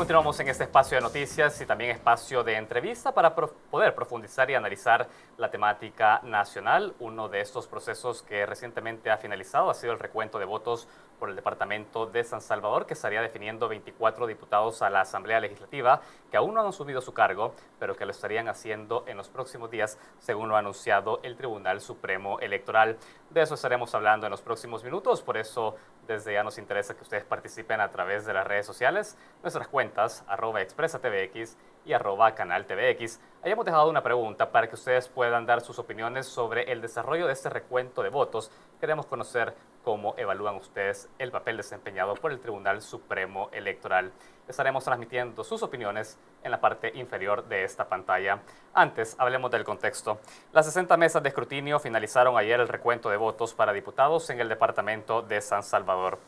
Continuamos en este espacio de noticias y también espacio de entrevista para poder profundizar y analizar la temática nacional. Uno de estos procesos que recientemente ha finalizado ha sido el recuento de votos por el departamento de San Salvador, que estaría definiendo 24 diputados a la Asamblea Legislativa que aún no han asumido su cargo, pero que lo estarían haciendo en los próximos días, según lo ha anunciado el Tribunal Supremo Electoral. De eso estaremos hablando en los próximos minutos, por eso desde ya nos interesa que ustedes participen a través de las redes sociales, nuestras cuentas @expresatvx y @canaltvx. Ahí hemos dejado una pregunta para que ustedes puedan dar sus opiniones sobre el desarrollo de este recuento de votos. Queremos conocer cómo evalúan ustedes el papel desempeñado por el Tribunal Supremo Electoral. Estaremos transmitiendo sus opiniones en la parte inferior de esta pantalla. Antes, hablemos del contexto. Las 60 mesas de escrutinio finalizaron ayer el recuento de votos para diputados en el departamento de San Salvador.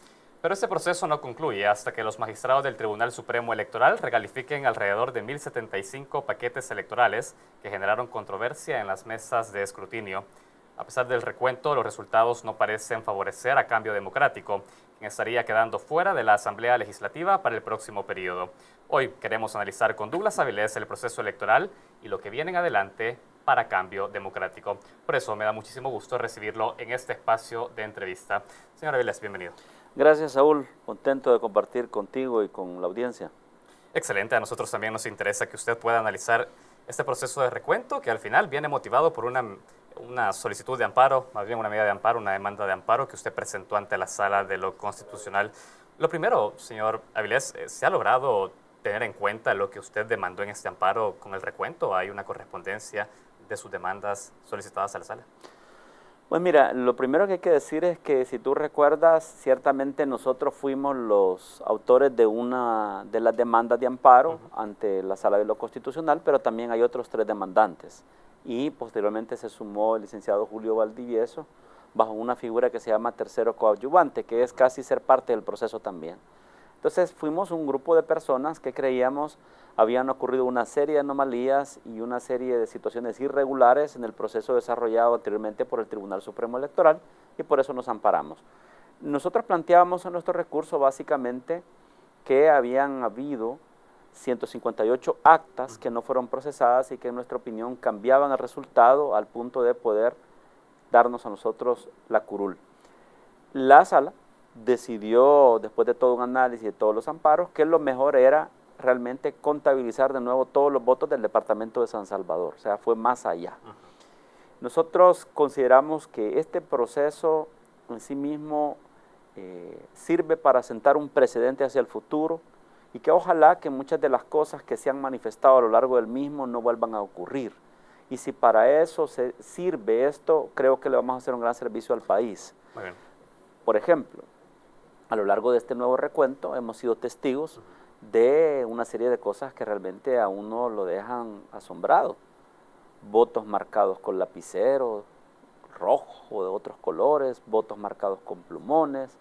Pero este proceso no concluye hasta que los magistrados del Tribunal Supremo Electoral recalifiquen alrededor de 1.075 paquetes electorales que generaron controversia en las mesas de escrutinio. A pesar del recuento, los resultados no parecen favorecer a Cambio Democrático, quien estaría quedando fuera de la Asamblea Legislativa para el próximo periodo. Hoy queremos analizar con Douglas Avilés el proceso electoral y lo que viene en adelante para Cambio Democrático. Por eso me da muchísimo gusto recibirlo en este espacio de entrevista. Señor Avilés, bienvenido. Gracias, Saúl. Contento de compartir contigo y con la audiencia. Excelente. A nosotros también nos interesa que usted pueda analizar este proceso de recuento que al final viene motivado por una solicitud de amparo, más bien una medida de amparo, una demanda de amparo que usted presentó ante la Sala de lo Constitucional. Lo primero, señor Avilés, ¿se ha logrado tener en cuenta lo que usted demandó en este amparo con el recuento? ¿Hay una correspondencia de sus demandas solicitadas a la Sala? Pues mira, lo primero que hay que decir es que si tú recuerdas, ciertamente nosotros fuimos los autores de una de las demandas de amparo ante la Sala de lo Constitucional, pero también hay otros 3 demandantes. Y posteriormente se sumó el licenciado Julio Valdivieso bajo una figura que se llama tercero coadyuvante, que es casi ser parte del proceso también. Entonces fuimos un grupo de personas que creíamos habían ocurrido una serie de anomalías y una serie de situaciones irregulares en el proceso desarrollado anteriormente por el Tribunal Supremo Electoral y por eso nos amparamos. Nosotros planteábamos en nuestro recurso básicamente que habían habido 158 actas que no fueron procesadas y que en nuestra opinión cambiaban el resultado al punto de poder darnos a nosotros la curul. La Sala decidió, después de todo un análisis de todos los amparos, que lo mejor era realmente contabilizar de nuevo todos los votos del departamento de San Salvador, o sea, fue más allá. Nosotros consideramos que este proceso en sí mismo sirve para sentar un precedente hacia el futuro y que ojalá que muchas de las cosas que se han manifestado a lo largo del mismo no vuelvan a ocurrir. Y si para eso sirve esto, creo que le vamos a hacer un gran servicio al país. Muy bien. Por ejemplo, a lo largo de este nuevo recuento hemos sido testigos de una serie de cosas que realmente a uno lo dejan asombrado. Votos marcados con lapicero rojo, de otros colores, votos marcados con plumones,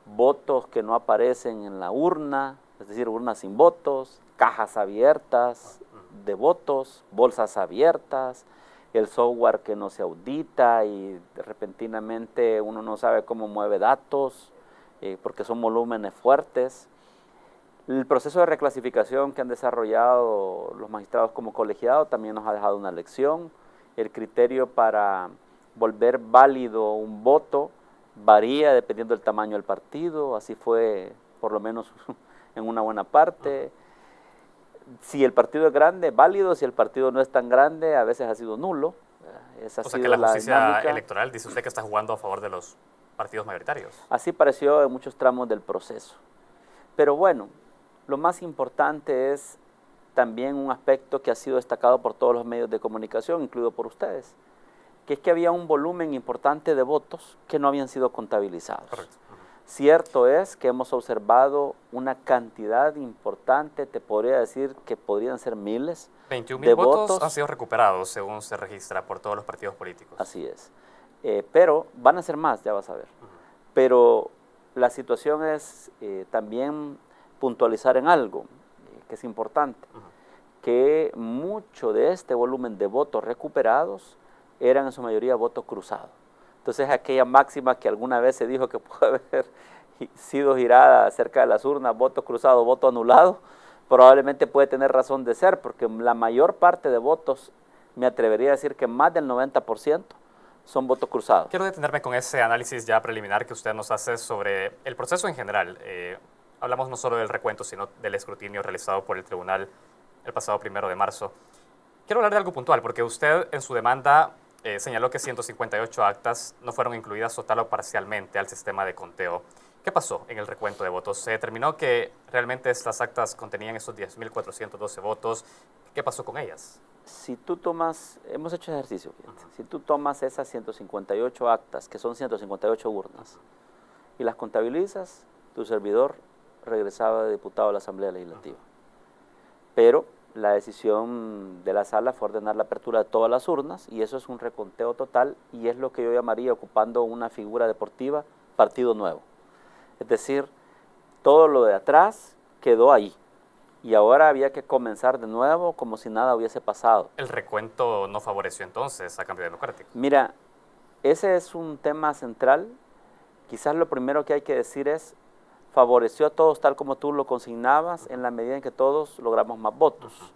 votos que no aparecen en la urna, es decir, urnas sin votos, cajas abiertas de votos, bolsas abiertas, el software que no se audita y repentinamente uno no sabe cómo mueve datos porque son volúmenes fuertes. El proceso de reclasificación que han desarrollado los magistrados como colegiado también nos ha dejado una lección. El criterio para volver válido un voto varía dependiendo del tamaño del partido, así fue por lo menos en una buena parte. Si el partido es grande, válido; si el partido no es tan grande, a veces ha sido nulo. Esa ha O sea sido que la justicia dinámica electoral dice usted que está jugando a favor de los partidos mayoritarios. Así pareció en muchos tramos del proceso. Pero bueno, lo más importante es también un aspecto que ha sido destacado por todos los medios de comunicación, incluido por ustedes, que es que había un volumen importante de votos que no habían sido contabilizados. Correcto. Cierto es que hemos observado una cantidad importante, te podría decir que podrían ser miles 21.000 votos han sido recuperados, según se registra por todos los partidos políticos. Así es. Pero van a ser más, ya vas a ver. Pero la situación es también puntualizar en algo que es importante, que mucho de este volumen de votos recuperados eran en su mayoría votos cruzados. Entonces aquella máxima que alguna vez se dijo que puede haber sido girada cerca de las urnas, voto cruzado, voto anulado, probablemente puede tener razón de ser, porque la mayor parte de votos, me atrevería a decir que más del 90%, son votos cruzados. Quiero detenerme con ese análisis ya preliminar que usted nos hace sobre el proceso en general. Hablamos no solo del recuento, sino del escrutinio realizado por el tribunal el pasado 1 de marzo. Quiero hablar de algo puntual, porque usted en su demanda señaló que 158 actas no fueron incluidas total o parcialmente al sistema de conteo. ¿Qué pasó en el recuento de votos? ¿Se determinó que realmente estas actas contenían esos 10.412 votos? ¿Qué pasó con ellas? Si tú tomas, hemos hecho ejercicio, fíjate, si tú tomas esas 158 actas, que son 158 urnas, y las contabilizas, tu servidor regresaba de diputado a la Asamblea Legislativa. Pero la decisión de la sala fue ordenar la apertura de todas las urnas, y eso es un reconteo total, y es lo que yo llamaría, ocupando una figura deportiva, partido nuevo. Es decir, todo lo de atrás quedó ahí. Y ahora había que comenzar de nuevo como si nada hubiese pasado. ¿El recuento no favoreció entonces a Cambio Democrático? Mira, ese es un tema central. Quizás lo primero que hay que decir es, favoreció a todos tal como tú lo consignabas en la medida en que todos logramos más votos.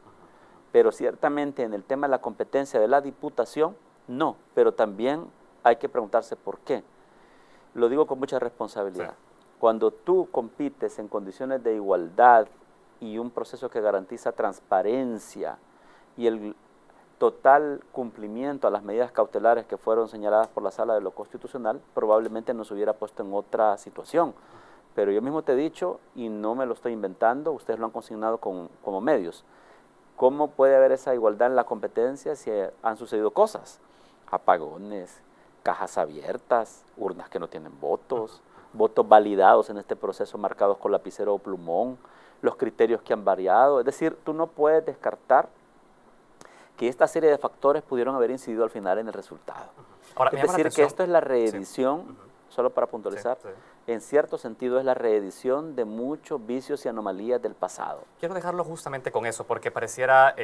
Pero ciertamente en el tema de la competencia de la diputación, no. Pero también hay que preguntarse por qué. Lo digo con mucha responsabilidad. Sí. Cuando tú compites en condiciones de igualdad, y un proceso que garantiza transparencia y el total cumplimiento a las medidas cautelares que fueron señaladas por la Sala de lo Constitucional, probablemente nos hubiera puesto en otra situación. Pero yo mismo te he dicho, y no me lo estoy inventando, ustedes lo han consignado como medios, ¿cómo puede haber esa igualdad en la competencia si han sucedido cosas? Apagones, cajas abiertas, urnas que no tienen votos, votos validados en este proceso marcados con lapicero o plumón, los criterios que han variado. Es decir, tú no puedes descartar que esta serie de factores pudieron haber incidido al final en el resultado. Ahora, es decir, que esto es la reedición, sí. Solo para puntualizar, sí. En cierto sentido es la reedición de muchos vicios y anomalías del pasado. Quiero dejarlo justamente con eso, porque pareciera,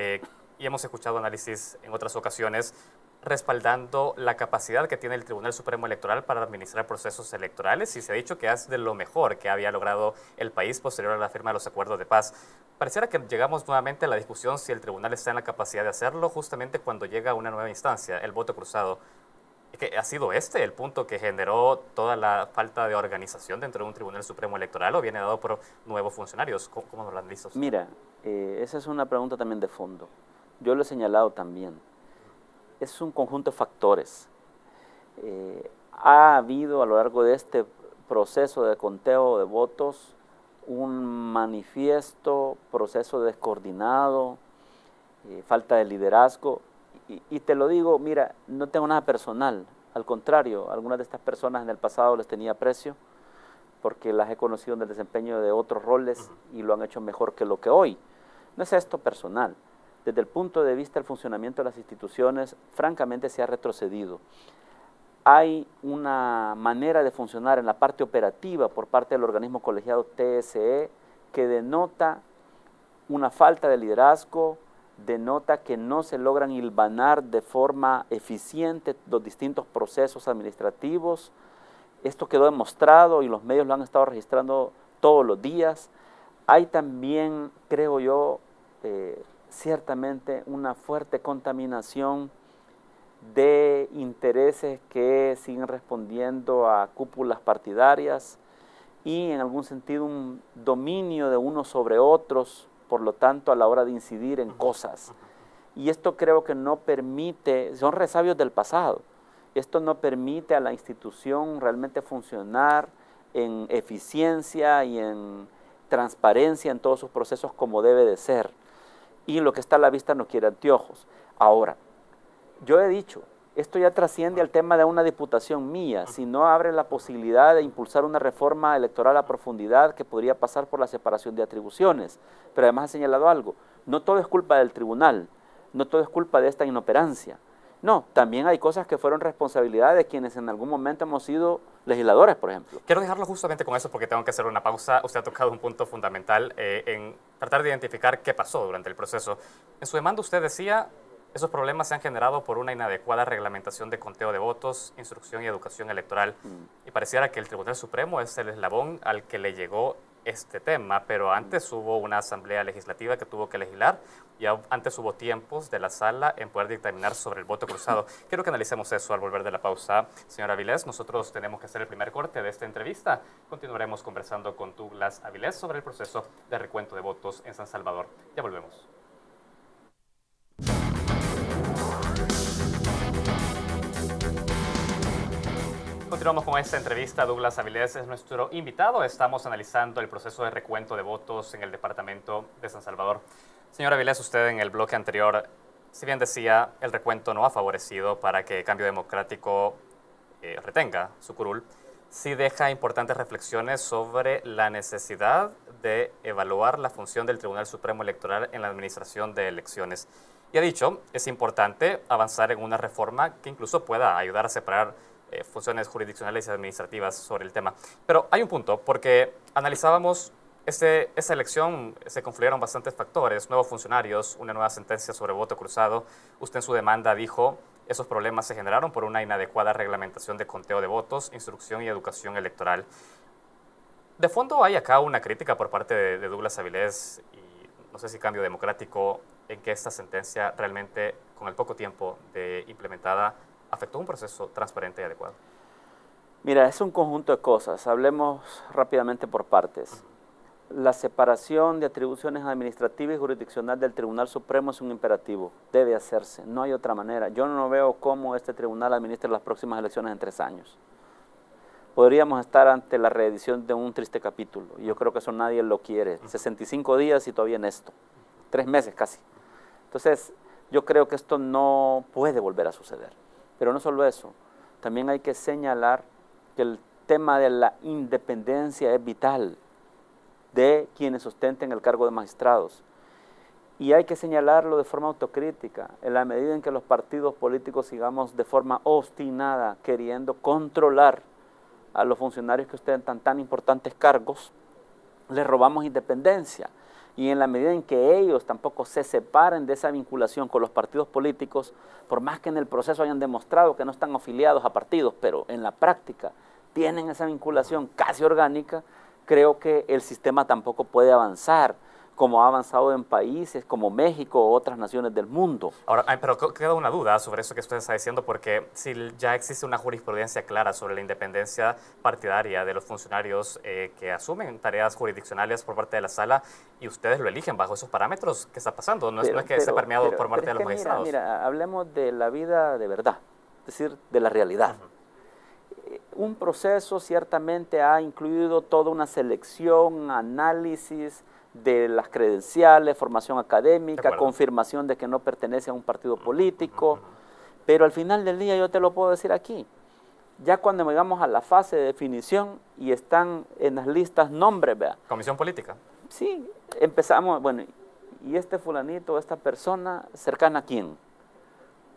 y hemos escuchado análisis en otras ocasiones, respaldando la capacidad que tiene el Tribunal Supremo Electoral para administrar procesos electorales, y se ha dicho que es de lo mejor que había logrado el país posterior a la firma de los acuerdos de paz. Pareciera que llegamos nuevamente a la discusión si el tribunal está en la capacidad de hacerlo justamente cuando llega una nueva instancia, el voto cruzado. ¿Que ha sido este el punto que generó toda la falta de organización dentro de un Tribunal Supremo Electoral o viene dado por nuevos funcionarios? ¿Cómo lo han visto? Mira, esa es una pregunta también de fondo. Yo lo he señalado también. Es un conjunto de factores. Ha habido a lo largo de este proceso de conteo de votos un manifiesto proceso descoordinado, falta de liderazgo, y te lo digo, mira, no tengo nada personal, al contrario, algunas de estas personas en el pasado les tenía aprecio, porque las he conocido en el desempeño de otros roles y lo han hecho mejor que lo que hoy. No es esto personal. Desde el punto de vista del funcionamiento de las instituciones, francamente se ha retrocedido. Hay una manera de funcionar en la parte operativa por parte del organismo colegiado TSE que denota una falta de liderazgo, denota que no se logran hilvanar de forma eficiente los distintos procesos administrativos. Esto quedó demostrado y los medios lo han estado registrando todos los días. Hay también, creo yo, ciertamente una fuerte contaminación de intereses que siguen respondiendo a cúpulas partidarias y en algún sentido un dominio de unos sobre otros, por lo tanto a la hora de incidir en cosas. Y esto creo que no permite, son resabios del pasado, esto no permite a la institución realmente funcionar en eficiencia y en transparencia en todos sus procesos como debe de ser. Y lo que está a la vista no quiere anteojos. Ahora, yo he dicho, esto ya trasciende al tema de una diputación mía, si no abre la posibilidad de impulsar una reforma electoral a profundidad que podría pasar por la separación de atribuciones. Pero además he señalado algo, no todo es culpa del tribunal, no todo es culpa de esta inoperancia. No, también hay cosas que fueron responsabilidad de quienes en algún momento hemos sido legisladores, por ejemplo. Quiero dejarlo justamente con eso porque tengo que hacer una pausa. Usted ha tocado un punto fundamental en tratar de identificar qué pasó durante el proceso. En su demanda usted decía, Esos problemas se han generado por una inadecuada reglamentación de conteo de votos, instrucción y educación electoral. Y pareciera que el Tribunal Supremo es el eslabón al que le llegó este tema, pero antes hubo una asamblea legislativa que tuvo que legislar y antes hubo tiempos de la sala en poder dictaminar sobre el voto cruzado. Quiero que analicemos eso al volver de la pausa, señora Avilés. Nosotros tenemos que hacer el primer corte de esta entrevista. Continuaremos conversando con Douglas Avilés sobre el proceso de recuento de votos en San Salvador. Ya volvemos. Continuamos con esta entrevista. Douglas Avilés es nuestro invitado. Estamos analizando el proceso de recuento de votos en el departamento de San Salvador. Señor Avilés, usted en el bloque anterior, si bien decía, el recuento no ha favorecido para que Cambio Democrático retenga su curul, sí deja importantes reflexiones sobre la necesidad de evaluar la función del Tribunal Supremo Electoral en la administración de elecciones. Y ha dicho, es importante avanzar en una reforma que incluso pueda ayudar a separar funciones jurisdiccionales y administrativas sobre el tema. Pero hay un punto, porque analizábamos esa elección, se confluyeron bastantes factores, nuevos funcionarios, una nueva sentencia sobre voto cruzado. Usted en su demanda dijo, esos problemas se generaron por una inadecuada reglamentación de conteo de votos, instrucción y educación electoral. De fondo hay acá una crítica por parte de Douglas Avilés y no sé si Cambio Democrático en que esta sentencia realmente, con el poco tiempo de implementada, afectó un proceso transparente y adecuado. Mira, es un conjunto de cosas. Hablemos rápidamente por partes. La separación de atribuciones administrativas y jurisdiccionales del Tribunal Supremo es un imperativo. Debe hacerse. No hay otra manera. Yo no veo cómo este tribunal administre las próximas elecciones en 3 años. Podríamos estar ante la reedición de un triste capítulo. Y yo creo que eso nadie lo quiere. 65 días y todavía en esto. 3 meses casi. Entonces, yo creo que esto no puede volver a suceder. Pero no solo eso, también hay que señalar que el tema de la independencia es vital de quienes ostenten el cargo de magistrados. Y hay que señalarlo de forma autocrítica, en la medida en que los partidos políticos sigamos de forma obstinada queriendo controlar a los funcionarios que ostentan tan importantes cargos, les robamos independencia. Y en la medida en que ellos tampoco se separen de esa vinculación con los partidos políticos, por más que en el proceso hayan demostrado que no están afiliados a partidos, pero en la práctica tienen esa vinculación casi orgánica, creo que el sistema tampoco puede avanzar como ha avanzado en países como México o otras naciones del mundo. Ahora, pero queda una duda sobre eso que usted está diciendo, porque si ya existe una jurisprudencia clara sobre la independencia partidaria de los funcionarios que asumen tareas jurisdiccionales por parte de la sala y ustedes lo eligen bajo esos parámetros, ¿qué está pasando? No es que esté permeado por parte de los magistrados. Mira, hablemos de la vida de verdad, es decir, de la realidad. Un proceso ciertamente ha incluido toda una selección, análisis de las credenciales, formación académica, confirmación de que no pertenece a un partido político, pero al final del día yo te lo puedo decir aquí, ya cuando llegamos a la fase de definición y están en las listas nombres, ¿vea? ¿Comisión política? Sí, empezamos, bueno, ¿y este fulanito, esta persona, cercana a quién?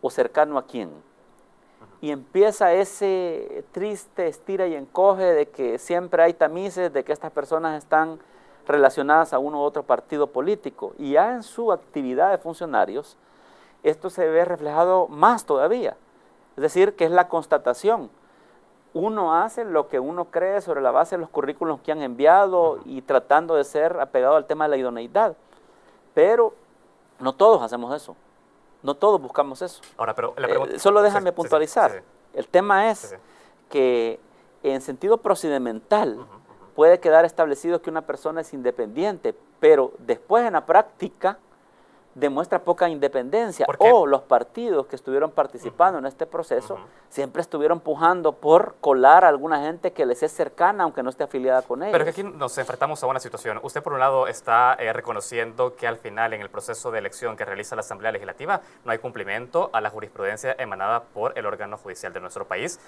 ¿O cercano a quién? Y empieza ese triste estira y encoge de que siempre hay tamices, de que estas personas están relacionadas a uno u otro partido político. Y ya en su actividad de funcionarios, esto se ve reflejado más todavía. Es decir, que es la constatación. Uno hace lo que uno cree sobre la base de los currículos que han enviado y tratando de ser apegado al tema de la idoneidad. Pero no todos hacemos eso. No todos buscamos eso. Ahora, pero la pregunta, solo déjame puntualizar. Sí. El tema es que en sentido procedimental puede quedar establecido que una persona es independiente, pero después en la práctica demuestra poca independencia. O los partidos que estuvieron participando en este proceso siempre estuvieron pujando por colar a alguna gente que les es cercana, aunque no esté afiliada con ellos. Pero que aquí nos enfrentamos a una situación. Usted, por un lado, está reconociendo que al final, en el proceso de elección que realiza la Asamblea Legislativa, no hay cumplimiento a la jurisprudencia emanada por el órgano judicial de nuestro país.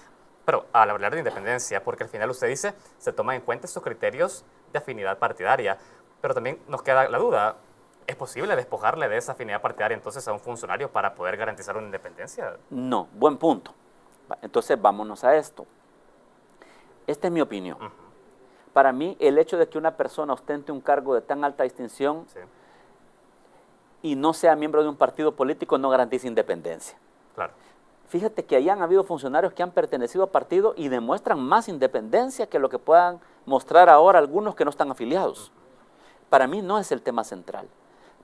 Pero al hablar de independencia, porque al final usted dice, se toman en cuenta estos criterios de afinidad partidaria, pero también nos queda la duda, ¿es posible despojarle de esa afinidad partidaria entonces a un funcionario para poder garantizar una independencia? No, buen punto. Entonces vámonos a esto. Esta es mi opinión. Para mí, el hecho de que una persona ostente un cargo de tan alta distinción y no sea miembro de un partido político no garantiza independencia. Claro. Fíjate que ahí han habido funcionarios que han pertenecido a partidos y demuestran más independencia que lo que puedan mostrar ahora algunos que no están afiliados. Para mí no es el tema central.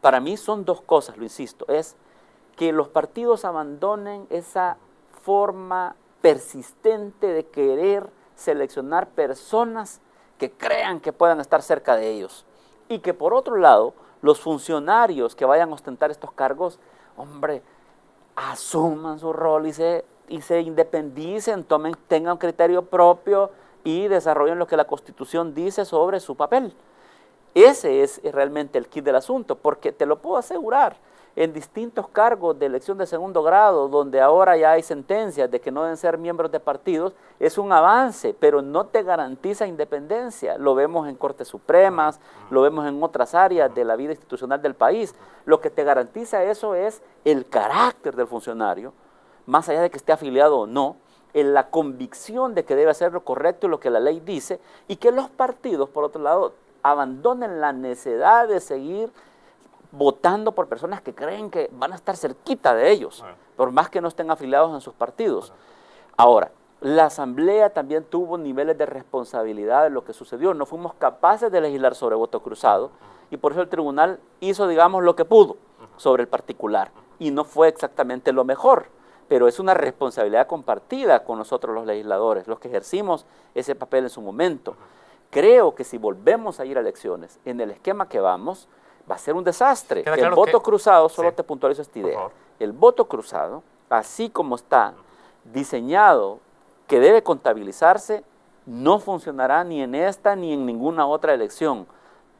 Para mí son dos cosas, lo insisto, es que los partidos abandonen esa forma persistente de querer seleccionar personas que crean que puedan estar cerca de ellos. Y que por otro lado, los funcionarios que vayan a ostentar estos cargos, hombre, asuman su rol y se independicen, tengan un criterio propio y desarrollen lo que la Constitución dice sobre su papel. Ese es realmente el kit del asunto, porque te lo puedo asegurar, en distintos cargos de elección de segundo grado, donde ahora ya hay sentencias de que no deben ser miembros de partidos, es un avance, pero no te garantiza independencia. Lo vemos en Cortes Supremas, lo vemos en otras áreas de la vida institucional del país. Lo que te garantiza eso es el carácter del funcionario, más allá de que esté afiliado o no, en la convicción de que debe hacer lo correcto y lo que la ley dice, y que los partidos, por otro lado, abandonen la necesidad de seguir votando por personas que creen que van a estar cerquita de ellos, por más que no estén afiliados en sus partidos. Ahora, la Asamblea también tuvo niveles de responsabilidad de lo que sucedió. No fuimos capaces de legislar sobre voto cruzado y por eso el tribunal hizo, digamos, lo que pudo sobre el particular y no fue exactamente lo mejor, pero es una responsabilidad compartida con nosotros los legisladores, los que ejercimos ese papel en su momento. Creo que si volvemos a ir a elecciones en el esquema que vamos, va a ser un desastre. El voto cruzado, solo te puntualizo esta idea, el voto cruzado, así como está diseñado, que debe contabilizarse, no funcionará ni en esta ni en ninguna otra elección.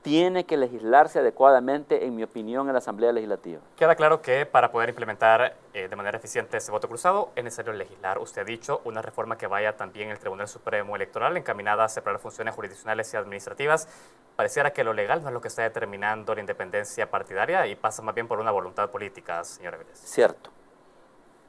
Tiene que legislarse adecuadamente, en mi opinión, en la Asamblea Legislativa. Queda claro que para poder implementar de manera eficiente ese voto cruzado es necesario legislar, usted ha dicho, una reforma que vaya también el Tribunal Supremo Electoral encaminada a separar funciones jurisdiccionales y administrativas. Pareciera que lo legal no es lo que está determinando la independencia partidaria y pasa más bien por una voluntad política, señora Vélez. Cierto.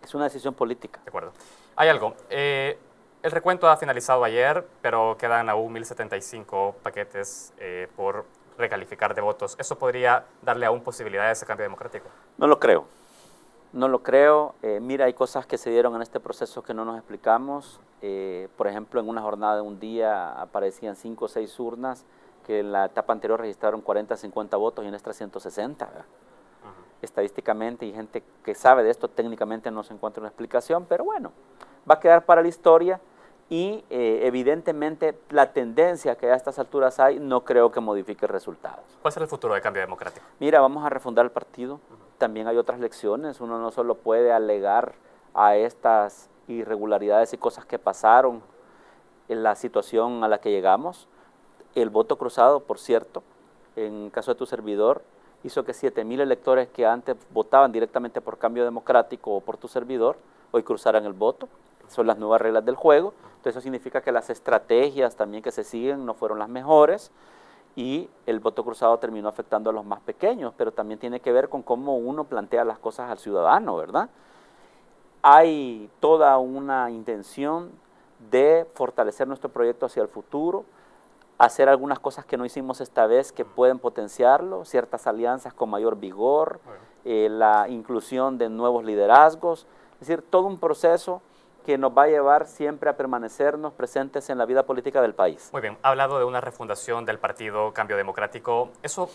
Es una decisión política. De acuerdo. Hay algo. El recuento ha finalizado ayer, pero quedan aún 1.075 paquetes por recalificar de votos. ¿Eso podría darle aún posibilidades a ese cambio democrático? No lo creo. No lo creo. Mira, hay cosas que se dieron en este proceso que no nos explicamos. Por ejemplo, en una jornada de un día aparecían 5 o 6 urnas que en la etapa anterior registraron 40, 50 votos y en esta 160. Estadísticamente, y gente que sabe de esto, técnicamente no se encuentra una explicación, pero bueno, va a quedar para la historia y evidentemente la tendencia que a estas alturas hay no creo que modifique resultados. ¿Cuál será el futuro del cambio democrático? Mira, vamos a refundar el partido, también hay otras lecciones, uno no solo puede alegar a estas irregularidades y cosas que pasaron en la situación a la que llegamos. El voto cruzado, por cierto, en caso de tu servidor, hizo que 7,000 electores que antes votaban directamente por Cambio Democrático o por tu servidor, hoy cruzaran el voto. Son las nuevas reglas del juego. Entonces eso significa que las estrategias también que se siguen no fueron las mejores y el voto cruzado terminó afectando a los más pequeños, pero también tiene que ver con cómo uno plantea las cosas al ciudadano, ¿verdad? Hay toda una intención de fortalecer nuestro proyecto hacia el futuro, hacer algunas cosas que no hicimos esta vez que pueden potenciarlo, ciertas alianzas con mayor vigor, la inclusión de nuevos liderazgos, es decir, todo un proceso que nos va a llevar siempre a permanecernos presentes en la vida política del país. Muy bien, ha hablado de una refundación del partido Cambio Democrático. Eso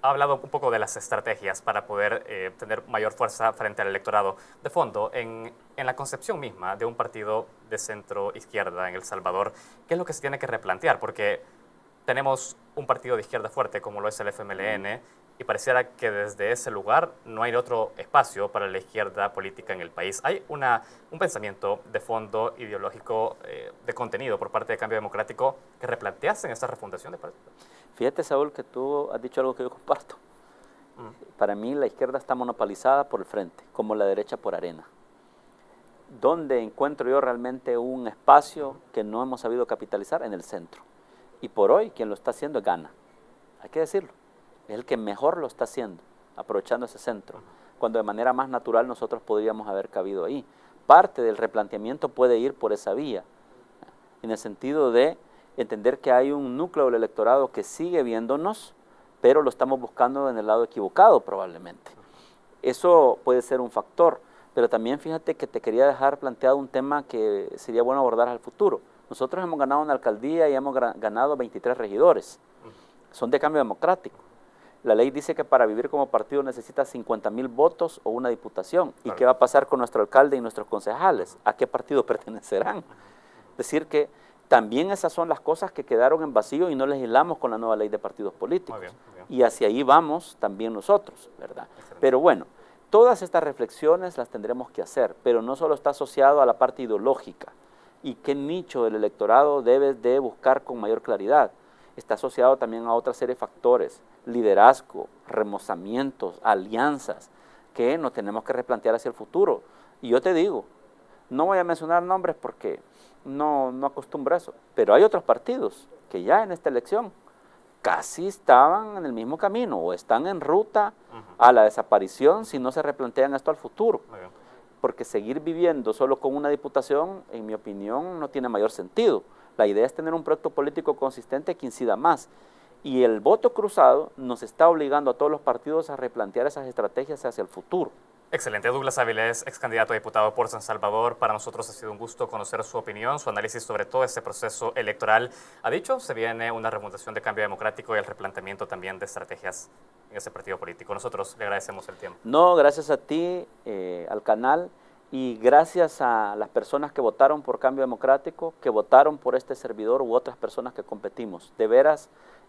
ha hablado un poco de las estrategias para poder tener mayor fuerza frente al electorado. De fondo, en la concepción misma de un partido de centro-izquierda en El Salvador, ¿qué es lo que se tiene que replantear? Porque tenemos un partido de izquierda fuerte como lo es el FMLN y pareciera que desde ese lugar no hay otro espacio para la izquierda política en el país. ¿Hay un pensamiento de fondo ideológico, de contenido por parte de Cambio Democrático que replanteasen esta refundación de partido? Fíjate, Saúl, que tú has dicho algo que yo comparto. Para mí la izquierda está monopolizada por el frente, como la derecha por arena. ¿Dónde encuentro yo realmente un espacio que no hemos sabido capitalizar? En el centro. Y por hoy quien lo está haciendo es Gana. Hay que decirlo. Es el que mejor lo está haciendo, aprovechando ese centro, cuando de manera más natural nosotros podríamos haber cabido ahí. Parte del replanteamiento puede ir por esa vía, en el sentido de entender que hay un núcleo del electorado que sigue viéndonos, pero lo estamos buscando en el lado equivocado probablemente. Eso puede ser un factor, pero también fíjate que te quería dejar planteado un tema que sería bueno abordar al futuro. Nosotros hemos ganado una alcaldía y hemos ganado 23 regidores, son de Cambio Democrático. La ley dice que para vivir como partido necesita 50,000 votos o una diputación. ¿Y qué va a pasar con nuestro alcalde y nuestros concejales? ¿A qué partido pertenecerán? Es decir que también esas son las cosas que quedaron en vacío y no legislamos con la nueva ley de partidos políticos. Muy bien, muy bien. Y hacia ahí vamos también nosotros, ¿verdad? Pero bueno, todas estas reflexiones las tendremos que hacer, pero no solo está asociado a la parte ideológica y qué nicho del electorado debes de buscar con mayor claridad. Está asociado también a otra serie de factores, liderazgo, remozamientos, alianzas, que nos tenemos que replantear hacia el futuro. Y yo te digo, no voy a mencionar nombres porque no acostumbro a eso, pero hay otros partidos que ya en esta elección casi estaban en el mismo camino o están en ruta a la desaparición si no se replantean esto al futuro. Porque seguir viviendo solo con una diputación, en mi opinión, no tiene mayor sentido. La idea es tener un proyecto político consistente que incida más. Y el voto cruzado nos está obligando a todos los partidos a replantear esas estrategias hacia el futuro. Excelente. Douglas Avilés, ex candidato a diputado por San Salvador. Para nosotros ha sido un gusto conocer su opinión, su análisis sobre todo este proceso electoral. Ha dicho, se viene una refundación de Cambio Democrático y el replanteamiento también de estrategias en ese partido político. Nosotros le agradecemos el tiempo. No, gracias a ti, al canal, y gracias a las personas que votaron por Cambio Democrático, que votaron por este servidor u otras personas que competimos. De veras,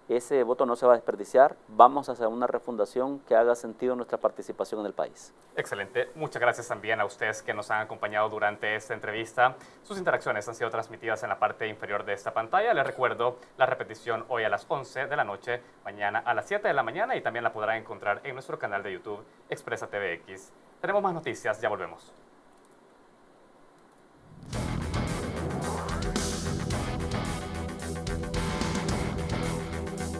ese voto no se va a desperdiciar. Vamos a hacer una refundación que haga sentido nuestra participación en el país. Excelente. Muchas gracias también a ustedes que nos han acompañado durante esta entrevista. Sus interacciones han sido transmitidas en la parte inferior de esta pantalla. Les recuerdo la repetición hoy a las 11 de la noche, mañana a las 7 de la mañana y también la podrán encontrar en nuestro canal de YouTube Expresa TVX. Tenemos más noticias, ya volvemos.